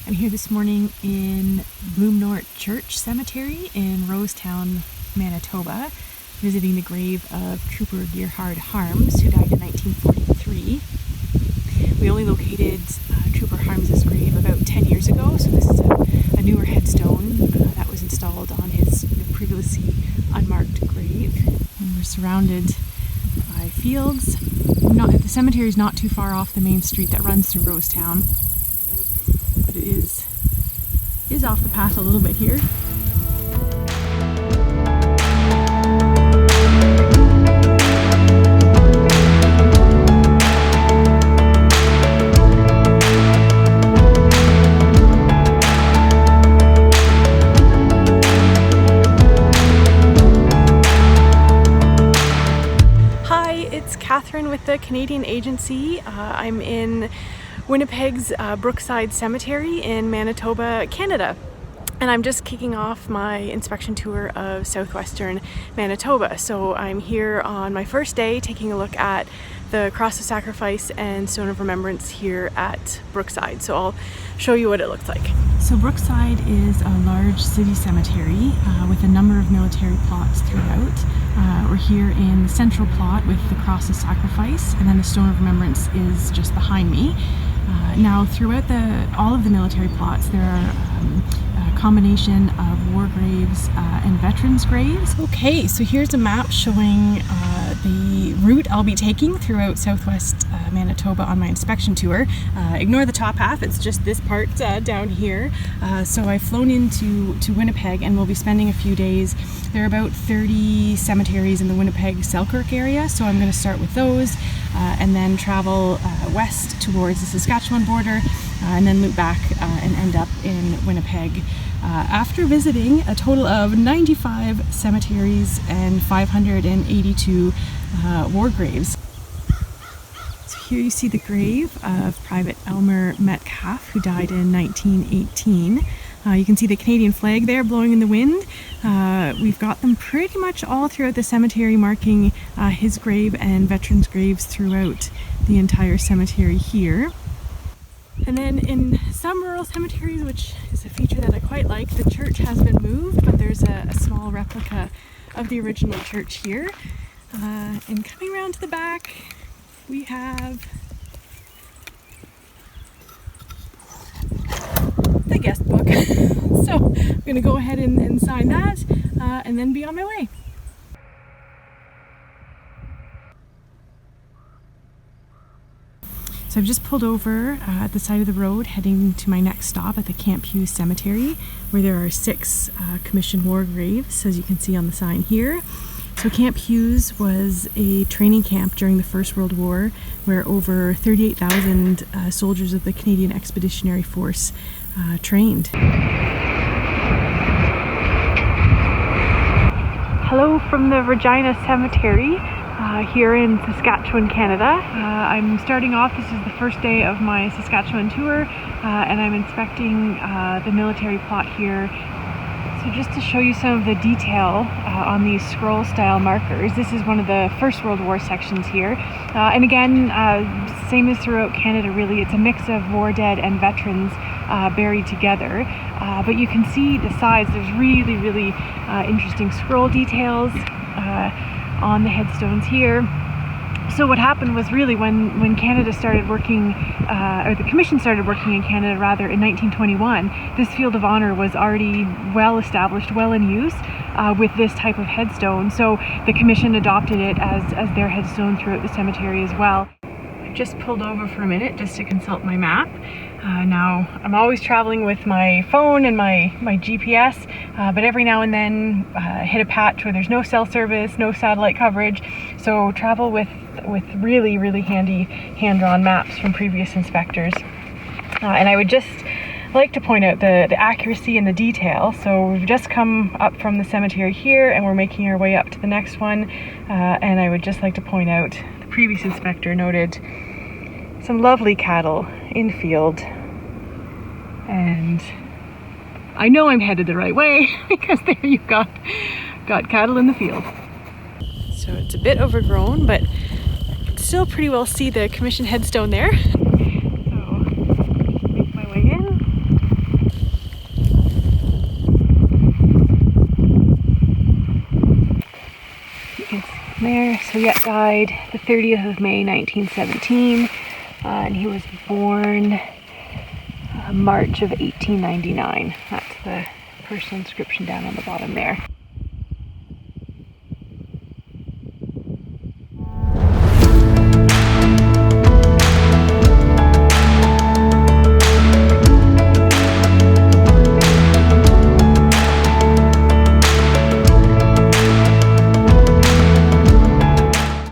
I'm here this morning in Bloomnort Church Cemetery in Rosetown, Manitoba, visiting the grave of Trooper Gerhard Harms, who died in 1943. We only located Trooper Harms's grave about 10 years ago, so this is a newer headstone that was installed on his previously unmarked grave. And we're surrounded by fields. The cemetery is not too far off the main street that runs through Rosetown, but it is off the path a little bit here. Hi, it's Catherine with the Canadian Agency. I'm in Winnipeg's Brookside Cemetery in Manitoba, Canada. And I'm just kicking off my inspection tour of southwestern Manitoba. So I'm here on my first day taking a look at the Cross of Sacrifice and Stone of Remembrance here at Brookside. So I'll show you what it looks like. So Brookside is a large city cemetery with a number of military plots throughout. We're here in the central plot with the Cross of Sacrifice, and then the Stone of Remembrance is just behind me. Now, throughout all of the military plots, there are a combination of war graves and veterans graves. Okay, so here's a map showing the route I'll be taking throughout southwest Manitoba on my inspection tour. Ignore the top half, it's just this part down here. So I've flown into Winnipeg and we'll be spending a few days. There are about 30 cemeteries in the Winnipeg-Selkirk area, so I'm going to start with those and then travel west towards the Saskatchewan border and then loop back and end up in Winnipeg after visiting a total of 95 cemeteries and 582 war graves. So here you see the grave of Private Elmer Metcalf, who died in 1918. You can see the Canadian flag there blowing in the wind. We've got them pretty much all throughout the cemetery, marking his grave and veterans' graves throughout the entire cemetery here. And then in some rural cemeteries, which is a feature that I quite like, the church has been moved, but there's a small replica of the original church here. And coming around to the back, we have the guest book. So I'm going to go ahead and sign that and then be on my way. So I've just pulled over at the side of the road heading to my next stop at the Hughes Cemetery, where there are 6 commissioned war graves, as you can see on the sign here. So Hughes was a training camp during the First World War where over 38,000 soldiers of the Canadian Expeditionary Force trained. Hello from the Regina Cemetery here in Saskatchewan, Canada. I'm starting off, this is the first day of my Saskatchewan tour, and I'm inspecting the military plot here. So just to show you some of the detail on these scroll style markers, this is one of the First World War sections here. And again, same as throughout Canada really, it's a mix of war dead and veterans buried together. But you can see the size, there's really interesting scroll details on the headstones here. So what happened was really when Canada started working, or the Commission started working in Canada rather, in 1921, this field of honor was already well established, well in use with this type of headstone. So the Commission adopted it as their headstone throughout the cemetery as well. I just pulled over for a minute just to consult my map. Now, I'm always traveling with my phone and my GPS, but every now and then hit a patch where there's no cell service, no satellite coverage, so travel with really handy hand-drawn maps from previous inspectors. And I would just like to point out the accuracy and the detail. So we've just come up from the cemetery here and we're making our way up to the next one, and I would just like to point out the previous inspector noted some lovely cattle in field, and I know I'm headed the right way because there you've got cattle in the field. So it's a bit overgrown, but you can still pretty well see the commission headstone there. So make my way in. So Yet died the 30th of May 1917, and he was born March of 1899. That's the personal inscription down on the bottom there.